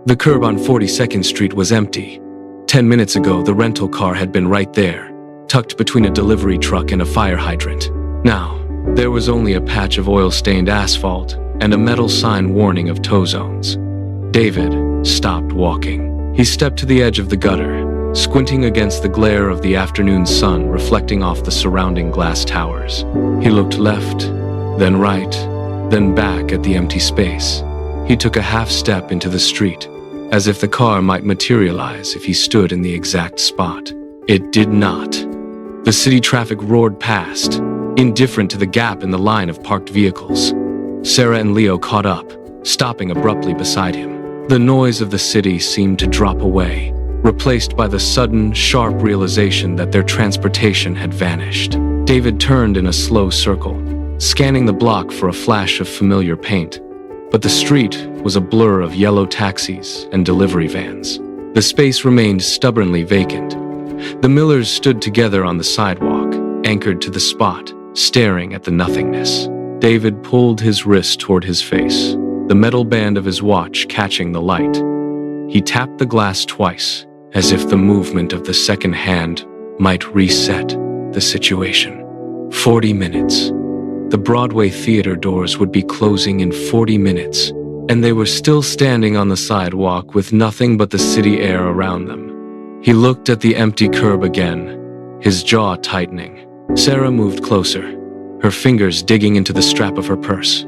The curb on 42nd Street was empty. 10 minutes ago, the rental car had been right there, tucked between a delivery truck and a fire hydrant. Now, there was only a patch of oil-stained asphalt and a metal sign warning of tow zones. David stopped walking. He stepped to the edge of the gutter, squinting against the glare of the afternoon sun reflecting off the surrounding glass towers. He looked left, then right, then back at the empty space. He took a half step into the street, as if the car might materialize if he stood in the exact spot. It did not. The city traffic roared past, indifferent to the gap in the line of parked vehicles. Sarah and Leo caught up, stopping abruptly beside him. The noise of the city seemed to drop away, replaced by the sudden, sharp realization that their transportation had vanished. David turned in a slow circle, scanning the block for a flash of familiar paint. But the street was a blur of yellow taxis and delivery vans. The space remained stubbornly vacant. The Millers stood together on the sidewalk, anchored to the spot, staring at the nothingness. David pulled his wrist toward his face, the metal band of his watch catching the light. He tapped the glass twice, as if the movement of the second hand might reset the situation. 40 minutes. The Broadway theater doors would be closing in 40 minutes, and they were still standing on the sidewalk with nothing but the city air around them. He looked at the empty curb again, his jaw tightening. Sarah moved closer, her fingers digging into the strap of her purse.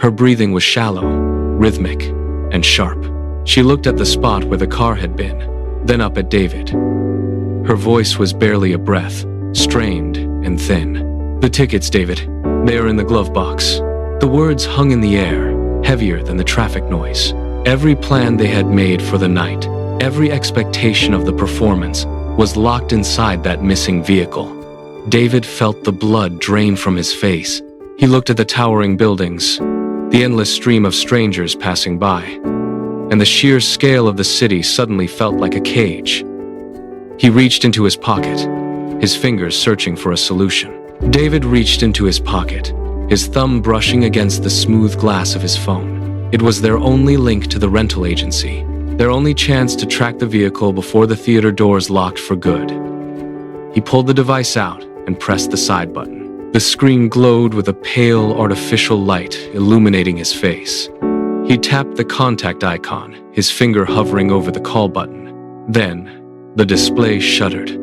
Her breathing was shallow, rhythmic, and sharp. She looked at the spot where the car had been, then up at David. Her voice was barely a breath, strained and thin. "The tickets, David. They are in the glove box." The words hung in the air, heavier than the traffic noise. Every plan they had made for the night, every expectation of the performance, was locked inside that missing vehicle. David felt the blood drain from his face. He looked at the towering buildings, the endless stream of strangers passing by, and the sheer scale of the city suddenly felt like a cage. He reached into his pocket, his fingers searching for a solution. David reached into his pocket, his thumb brushing against the smooth glass of his phone. It was their only link to the rental agency, their only chance to track the vehicle before the theater doors locked for good. He pulled the device out and pressed the side button. The screen glowed with a pale, artificial light illuminating his face. He tapped the contact icon, his finger hovering over the call button. Then, the display shuddered.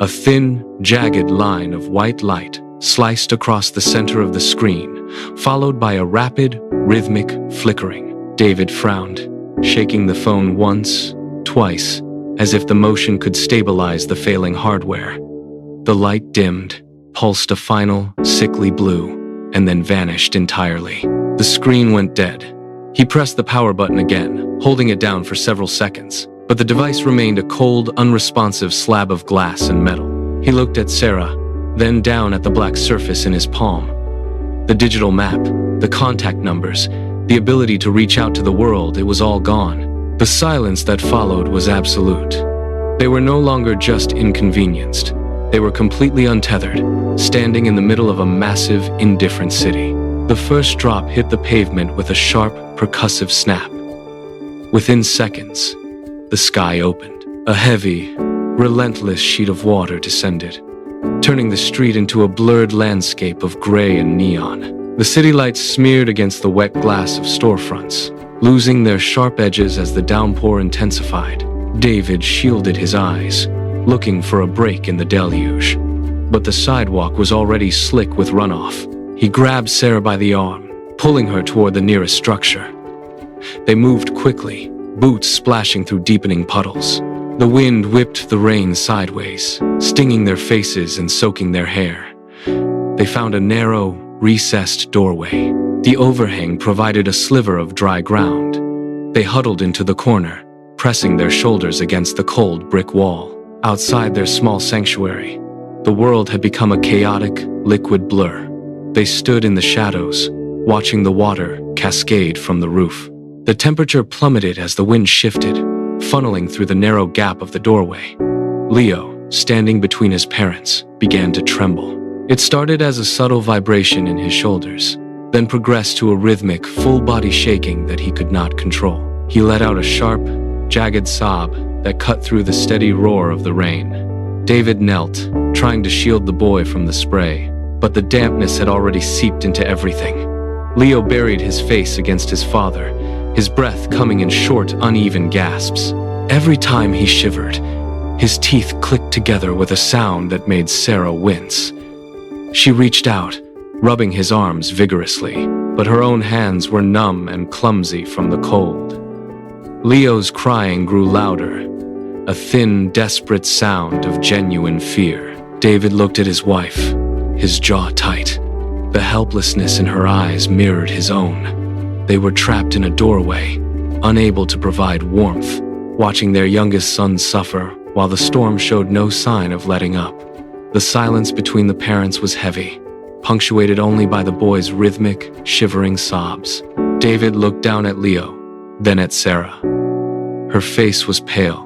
A thin, jagged line of white light sliced across the center of the screen, followed by a rapid, rhythmic flickering. David frowned, shaking the phone once, twice, as if the motion could stabilize the failing hardware. The light dimmed, pulsed a final, sickly blue, and then vanished entirely. The screen went dead. He pressed the power button again, holding it down for several seconds. But the device remained a cold, unresponsive slab of glass and metal. He looked at Sarah, then down at the black surface in his palm. The digital map, the contact numbers, the ability to reach out to the world, it was all gone. The silence that followed was absolute. They were no longer just inconvenienced. They were completely untethered, standing in the middle of a massive, indifferent city. The first drop hit the pavement with a sharp, percussive snap. Within seconds, the sky opened. A heavy, relentless sheet of water descended, turning the street into a blurred landscape of gray and neon. The city lights smeared against the wet glass of storefronts, losing their sharp edges as the downpour intensified. David shielded his eyes, looking for a break in the deluge. But the sidewalk was already slick with runoff. He grabbed Sarah by the arm, pulling her toward the nearest structure. They moved quickly, boots splashing through deepening puddles. The wind whipped the rain sideways, stinging their faces and soaking their hair. They found a narrow, recessed doorway. The overhang provided a sliver of dry ground. They huddled into the corner, pressing their shoulders against the cold brick wall. Outside their small sanctuary, the world had become a chaotic, liquid blur. They stood in the shadows, watching the water cascade from the roof. The temperature plummeted as the wind shifted, funneling through the narrow gap of the doorway. Leo, standing between his parents, began to tremble. It started as a subtle vibration in his shoulders, then progressed to a rhythmic, full-body shaking that he could not control. He let out a sharp, jagged sob that cut through the steady roar of the rain. David knelt, trying to shield the boy from the spray, but the dampness had already seeped into everything. Leo buried his face against his father, his breath coming in short, uneven gasps. Every time he shivered, his teeth clicked together with a sound that made Sarah wince. She reached out, rubbing his arms vigorously, but her own hands were numb and clumsy from the cold. Leo's crying grew louder, a thin, desperate sound of genuine fear. David looked at his wife, his jaw tight. The helplessness in her eyes mirrored his own. They were trapped in a doorway, unable to provide warmth, watching their youngest son suffer while the storm showed no sign of letting up. The silence between the parents was heavy, punctuated only by the boy's rhythmic, shivering sobs. David looked down at Leo, then at Sarah. Her face was pale,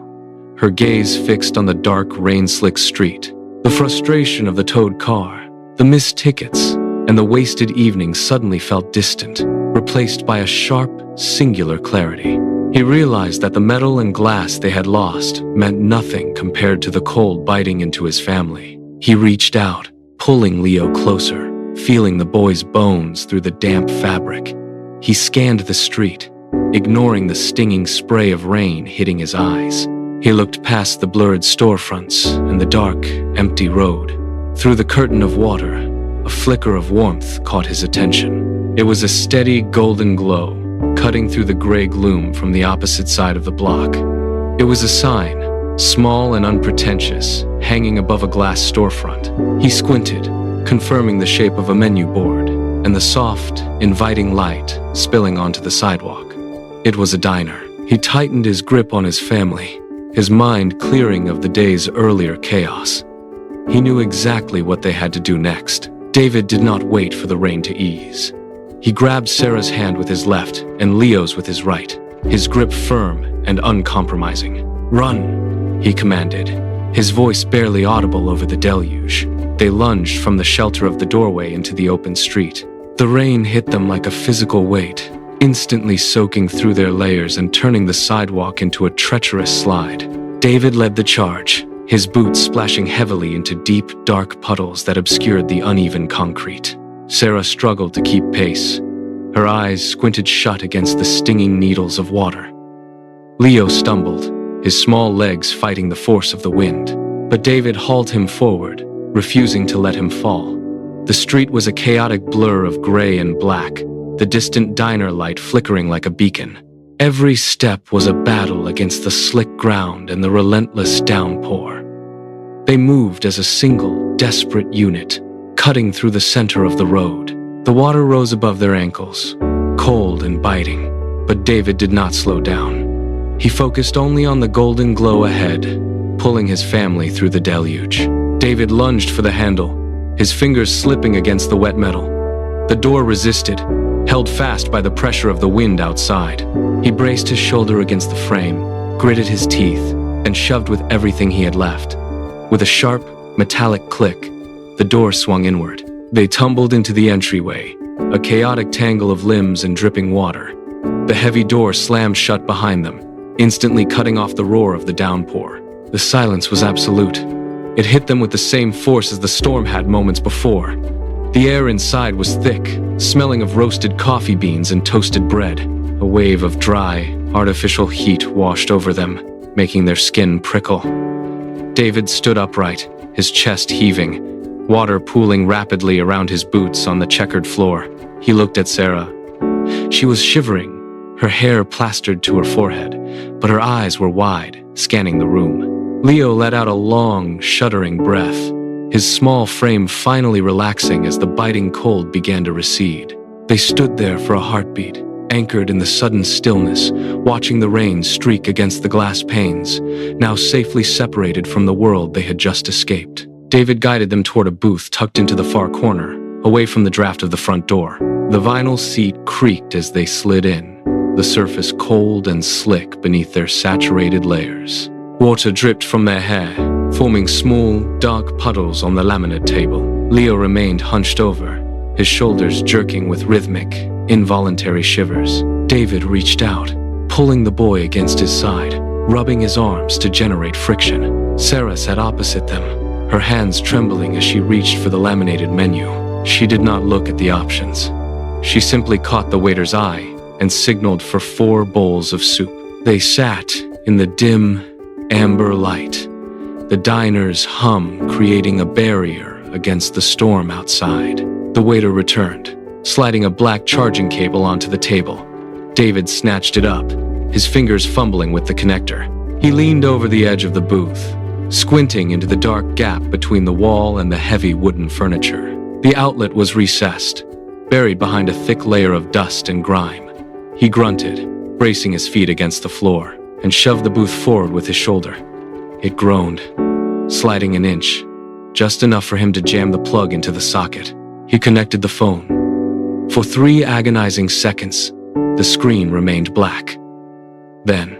her gaze fixed on the dark, rain-slicked street. The frustration of the towed car, the missed tickets, and the wasted evening suddenly felt distant, replaced by a sharp, singular clarity. He realized that the metal and glass they had lost meant nothing compared to the cold biting into his family. He reached out, pulling Leo closer, feeling the boy's bones through the damp fabric. He scanned the street, ignoring the stinging spray of rain hitting his eyes. He looked past the blurred storefronts and the dark, empty road. Through the curtain of water, a flicker of warmth caught his attention. It was a steady, golden glow, cutting through the gray gloom from the opposite side of the block. It was a sign, small and unpretentious, hanging above a glass storefront. He squinted, confirming the shape of a menu board, and the soft, inviting light spilling onto the sidewalk. It was a diner. He tightened his grip on his family, his mind clearing of the day's earlier chaos. He knew exactly what they had to do next. David did not wait for the rain to ease. He grabbed Sarah's hand with his left and Leo's with his right, his grip firm and uncompromising. "Run," he commanded, his voice barely audible over the deluge. They lunged from the shelter of the doorway into the open street. The rain hit them like a physical weight, instantly soaking through their layers and turning the sidewalk into a treacherous slide. David led the charge, his boots splashing heavily into deep, dark puddles that obscured the uneven concrete. Sarah struggled to keep pace, her eyes squinted shut against the stinging needles of water. Leo stumbled, his small legs fighting the force of the wind, but David hauled him forward, refusing to let him fall. The street was a chaotic blur of gray and black, the distant diner light flickering like a beacon. Every step was a battle against the slick ground and the relentless downpour. They moved as a single, desperate unit, cutting through the center of the road. The water rose above their ankles, cold and biting, but David did not slow down. He focused only on the golden glow ahead, pulling his family through the deluge. David lunged for the handle, his fingers slipping against the wet metal. The door resisted, held fast by the pressure of the wind outside. He braced his shoulder against the frame, gritted his teeth, and shoved with everything he had left. With a sharp, metallic click, the door swung inward. They tumbled into the entryway, a chaotic tangle of limbs and dripping water. The heavy door slammed shut behind them, instantly cutting off the roar of the downpour. The silence was absolute. It hit them with the same force as the storm had moments before. The air inside was thick, smelling of roasted coffee beans and toasted bread. A wave of dry, artificial heat washed over them, making their skin prickle. David stood upright, his chest heaving, water pooling rapidly around his boots on the checkered floor. He looked at Sarah. She was shivering, her hair plastered to her forehead, but her eyes were wide, scanning the room. Leo let out a long, shuddering breath, his small frame finally relaxing as the biting cold began to recede. They stood there for a heartbeat, anchored in the sudden stillness, watching the rain streak against the glass panes, now safely separated from the world they had just escaped. David guided them toward a booth tucked into the far corner, away from the draft of the front door. The vinyl seat creaked as they slid in, the surface cold and slick beneath their saturated layers. Water dripped from their hair, forming small, dark puddles on the laminate table. Leo remained hunched over, his shoulders jerking with rhythmic, involuntary shivers. David reached out, pulling the boy against his side, rubbing his arms to generate friction. Sarah sat opposite them, her hands trembling as she reached for the laminated menu. She did not look at the options. She simply caught the waiter's eye and signaled for 4 bowls of soup. They sat in the dim, amber light, the diner's hum creating a barrier against the storm outside. The waiter returned, sliding a black charging cable onto the table. David snatched it up, his fingers fumbling with the connector. He leaned over the edge of the booth, squinting into the dark gap between the wall and the heavy wooden furniture. The outlet was recessed, buried behind a thick layer of dust and grime. He grunted, bracing his feet against the floor, and shoved the booth forward with his shoulder. It groaned, sliding an inch, just enough for him to jam the plug into the socket. He connected the phone. For 3 agonizing seconds, the screen remained black. Then,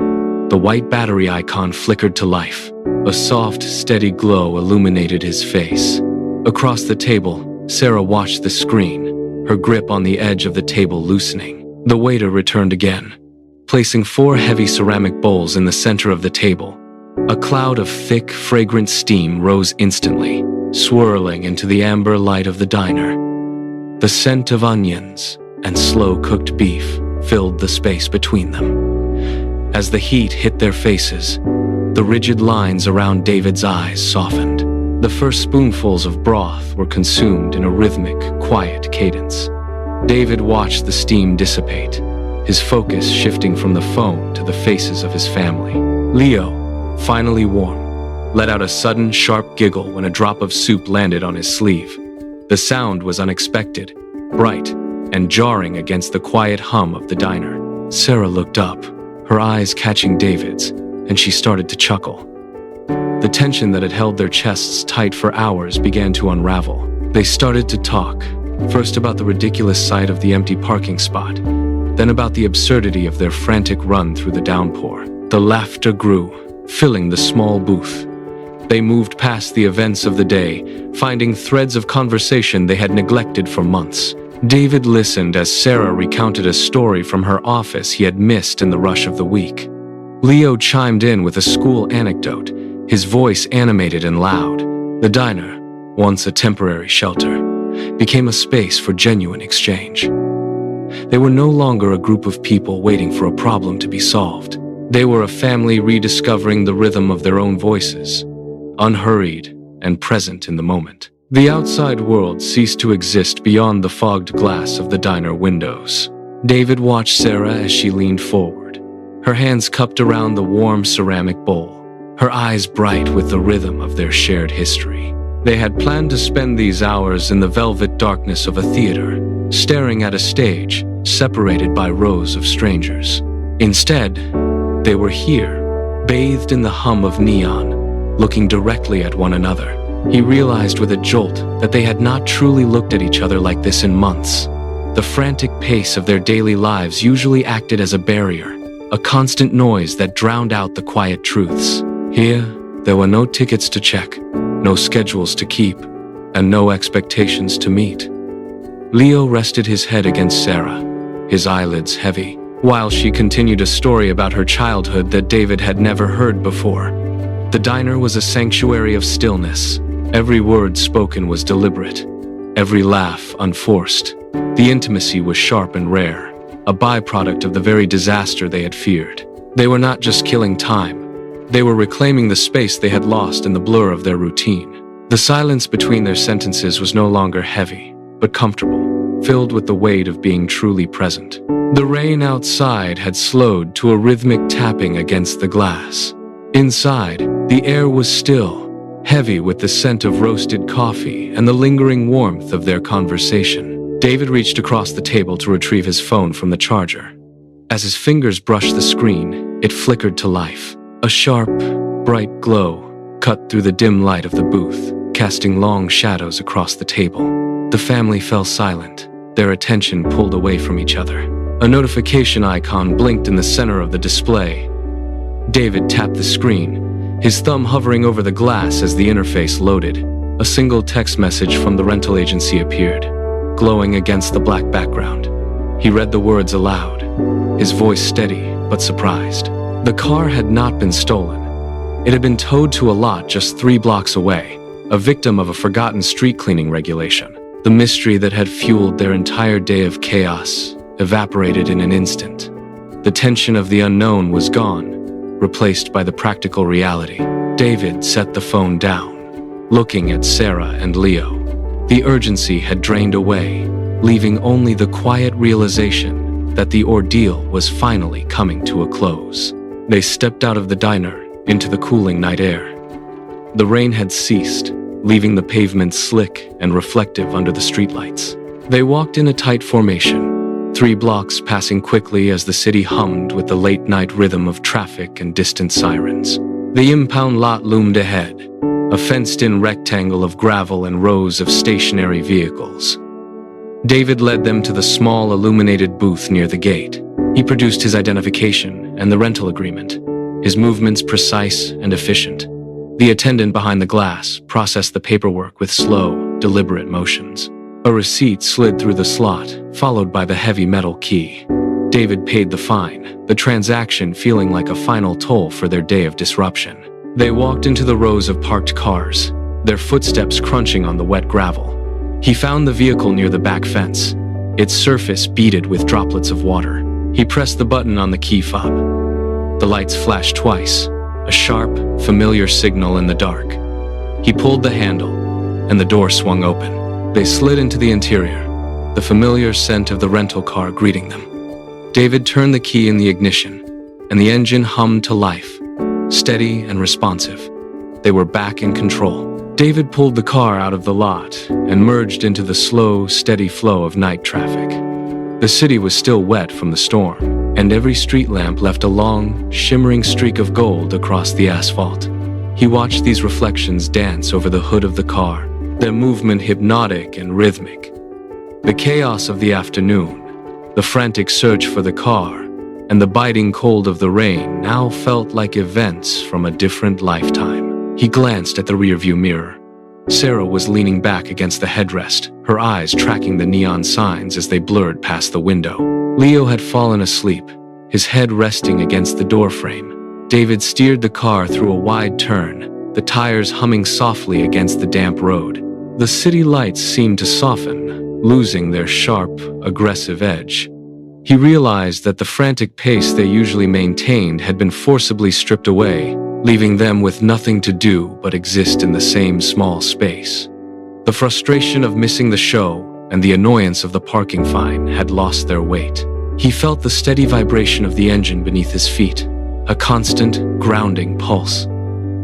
the white battery icon flickered to life. A soft, steady glow illuminated his face. Across the table, Sarah watched the screen, her grip on the edge of the table loosening. The waiter returned again, placing 4 heavy ceramic bowls in the center of the table. A cloud of thick, fragrant steam rose instantly, swirling into the amber light of the diner. The scent of onions and slow-cooked beef filled the space between them. As the heat hit their faces, the rigid lines around David's eyes softened. The first spoonfuls of broth were consumed in a rhythmic, quiet cadence. David watched the steam dissipate, his focus shifting from the phone to the faces of his family. Leo, finally warm, let out a sudden, sharp giggle when a drop of soup landed on his sleeve. The sound was unexpected, bright, and jarring against the quiet hum of the diner. Sarah looked up, her eyes catching David's, and she started to chuckle. The tension that had held their chests tight for hours began to unravel. They started to talk, first about the ridiculous sight of the empty parking spot, then about the absurdity of their frantic run through the downpour. The laughter grew, filling the small booth. They moved past the events of the day, finding threads of conversation they had neglected for months. David listened as Sarah recounted a story from her office he had missed in the rush of the week. Leo chimed in with a school anecdote, his voice animated and loud. The diner, once a temporary shelter, became a space for genuine exchange. They were no longer a group of people waiting for a problem to be solved. They were a family rediscovering the rhythm of their own voices, unhurried and present in the moment. The outside world ceased to exist beyond the fogged glass of the diner windows. David watched Sarah as she leaned forward, her hands cupped around the warm ceramic bowl, her eyes bright with the rhythm of their shared history. They had planned to spend these hours in the velvet darkness of a theater, staring at a stage separated by rows of strangers. Instead, they were here, bathed in the hum of neon, looking directly at one another. He realized with a jolt that they had not truly looked at each other like this in months. The frantic pace of their daily lives usually acted as a barrier, a constant noise that drowned out the quiet truths. Here, there were no tickets to check, no schedules to keep, and no expectations to meet. Leo rested his head against Sarah, his eyelids heavy, while she continued a story about her childhood that David had never heard before. The diner was a sanctuary of stillness. Every word spoken was deliberate, every laugh unforced. The intimacy was sharp and rare, a byproduct of the very disaster they had feared. They were not just killing time. They were reclaiming the space they had lost in the blur of their routine. The silence between their sentences was no longer heavy, but comfortable, filled with the weight of being truly present. The rain outside had slowed to a rhythmic tapping against the glass. Inside, the air was still, heavy with the scent of roasted coffee and the lingering warmth of their conversation. David reached across the table to retrieve his phone from the charger. As his fingers brushed the screen, it flickered to life. A sharp, bright glow cut through the dim light of the booth, casting long shadows across the table. The family fell silent, their attention pulled away from each other. A notification icon blinked in the center of the display. David tapped the screen, his thumb hovering over the glass as the interface loaded. A single text message from the rental agency appeared, glowing against the black background. He read the words aloud, his voice steady but surprised. The car had not been stolen. It had been towed to a lot just 3 blocks away, a victim of a forgotten street cleaning regulation. The mystery that had fueled their entire day of chaos evaporated in an instant. The tension of the unknown was gone, replaced by the practical reality. David set the phone down, looking at Sarah and Leo. The urgency had drained away, leaving only the quiet realization that the ordeal was finally coming to a close. They stepped out of the diner into the cooling night air. The rain had ceased, leaving the pavement slick and reflective under the streetlights. They walked in a tight formation, 3 blocks passing quickly as the city hummed with the late-night rhythm of traffic and distant sirens. The impound lot loomed ahead, a fenced-in rectangle of gravel and rows of stationary vehicles. David led them to the small illuminated booth near the gate. He produced his identification and the rental agreement, his movements precise and efficient. The attendant behind the glass processed the paperwork with slow, deliberate motions. A receipt slid through the slot, followed by the heavy metal key. David paid the fine, the transaction feeling like a final toll for their day of disruption. They walked into the rows of parked cars, their footsteps crunching on the wet gravel. He found the vehicle near the back fence, its surface beaded with droplets of water. He pressed the button on the key fob. The lights flashed twice, a sharp, familiar signal in the dark. He pulled the handle, and the door swung open. They slid into the interior, the familiar scent of the rental car greeting them. David turned the key in the ignition, and the engine hummed to life, steady and responsive. They were back in control. David pulled the car out of the lot and merged into the slow, steady flow of night traffic. The city was still wet from the storm, and every street lamp left a long, shimmering streak of gold across the asphalt. He watched these reflections dance over the hood of the car, their movement hypnotic and rhythmic. The chaos of the afternoon, the frantic search for the car, and the biting cold of the rain now felt like events from a different lifetime. He glanced at the rearview mirror. Sarah was leaning back against the headrest, her eyes tracking the neon signs as they blurred past the window. Leo had fallen asleep, his head resting against the doorframe. David steered the car through a wide turn, the tires humming softly against the damp road. The city lights seemed to soften, losing their sharp, aggressive edge. He realized that the frantic pace they usually maintained had been forcibly stripped away, leaving them with nothing to do but exist in the same small space. The frustration of missing the show and the annoyance of the parking fine had lost their weight. He felt the steady vibration of the engine beneath his feet, a constant, grounding pulse.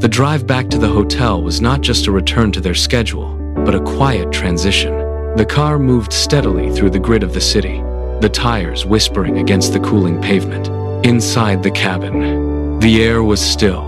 The drive back to the hotel was not just a return to their schedule, but a quiet transition. The car moved steadily through the grid of the city, the tires whispering against the cooling pavement. Inside the cabin, the air was still.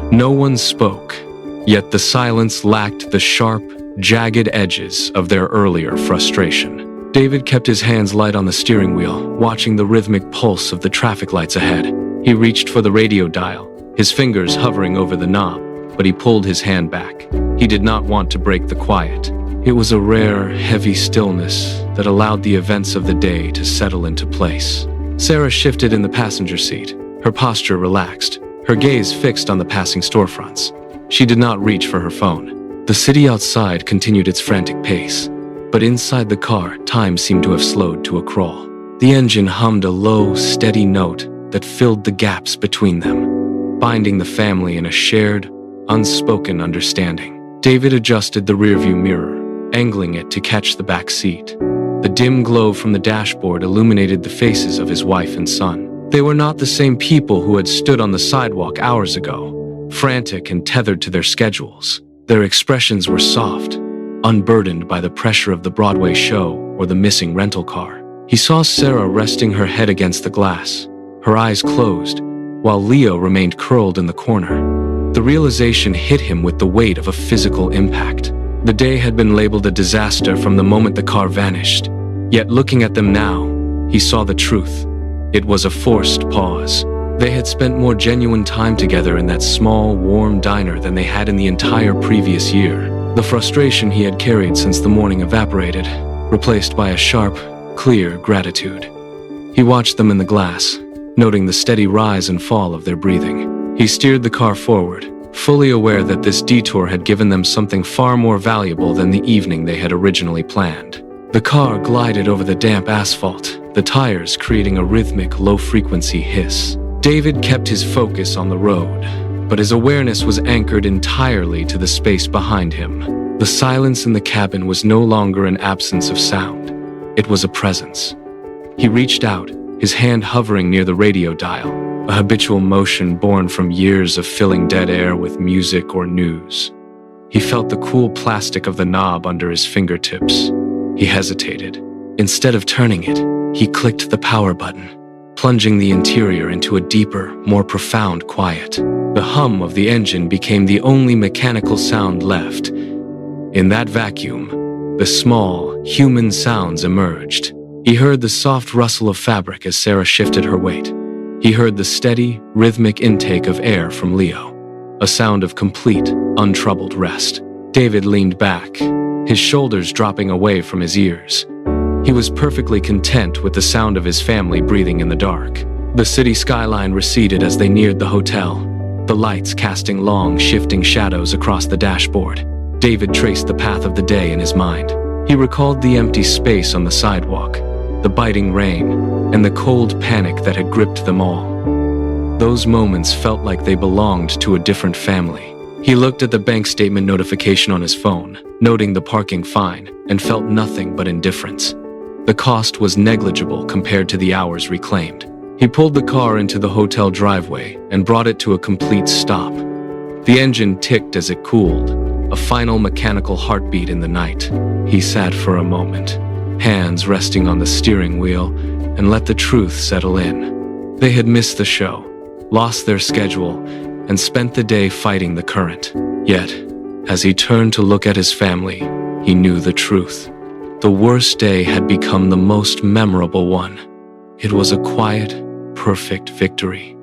No one spoke, yet the silence lacked the sharp, jagged edges of their earlier frustration. David kept his hands light on the steering wheel, watching the rhythmic pulse of the traffic lights ahead. He reached for the radio dial, his fingers hovering over the knob, but he pulled his hand back. He did not want to break the quiet. It was a rare, heavy stillness that allowed the events of the day to settle into place. Sarah shifted in the passenger seat, her posture relaxed, her gaze fixed on the passing storefronts. She did not reach for her phone. The city outside continued its frantic pace, but inside the car, time seemed to have slowed to a crawl. The engine hummed a low, steady note that filled the gaps between them, binding the family in a shared, unspoken understanding. David adjusted the rearview mirror, angling it to catch the back seat. The dim glow from the dashboard illuminated the faces of his wife and son. They were not the same people who had stood on the sidewalk hours ago, frantic and tethered to their schedules. Their expressions were soft, unburdened by the pressure of the Broadway show or the missing rental car. He saw Sarah resting her head against the glass, her eyes closed, while Leo remained curled in the corner. The realization hit him with the weight of a physical impact. The day had been labeled a disaster from the moment the car vanished. Yet looking at them now, he saw the truth. It was a forced pause. They had spent more genuine time together in that small, warm diner than they had in the entire previous year. The frustration he had carried since the morning evaporated, replaced by a sharp, clear gratitude. He watched them in the glass, noting the steady rise and fall of their breathing. He steered the car forward, fully aware that this detour had given them something far more valuable than the evening they had originally planned. The car glided over the damp asphalt, the tires creating a rhythmic, low-frequency hiss. David kept his focus on the road, but his awareness was anchored entirely to the space behind him. The silence in the cabin was no longer an absence of sound. It was a presence. He reached out, his hand hovering near the radio dial, a habitual motion born from years of filling dead air with music or news. He felt the cool plastic of the knob under his fingertips. He hesitated. Instead of turning it, he clicked the power button, plunging the interior into a deeper, more profound quiet. The hum of the engine became the only mechanical sound left. In that vacuum, the small, human sounds emerged. He heard the soft rustle of fabric as Sarah shifted her weight. He heard the steady, rhythmic intake of air from Leo, a sound of complete, untroubled rest. David leaned back, his shoulders dropping away from his ears. He was perfectly content with the sound of his family breathing in the dark. The city skyline receded as they neared the hotel, the lights casting long, shifting shadows across the dashboard. David traced the path of the day in his mind. He recalled the empty space on the sidewalk, the biting rain, and the cold panic that had gripped them all. Those moments felt like they belonged to a different family. He looked at the bank statement notification on his phone, noting the parking fine, and felt nothing but indifference. The cost was negligible compared to the hours reclaimed. He pulled the car into the hotel driveway and brought it to a complete stop. The engine ticked as it cooled, a final mechanical heartbeat in the night. He sat for a moment, hands resting on the steering wheel, and let the truth settle in. They had missed the show, lost their schedule, and spent the day fighting the current. Yet, as he turned to look at his family, he knew the truth. The worst day had become the most memorable one. It was a quiet, perfect victory.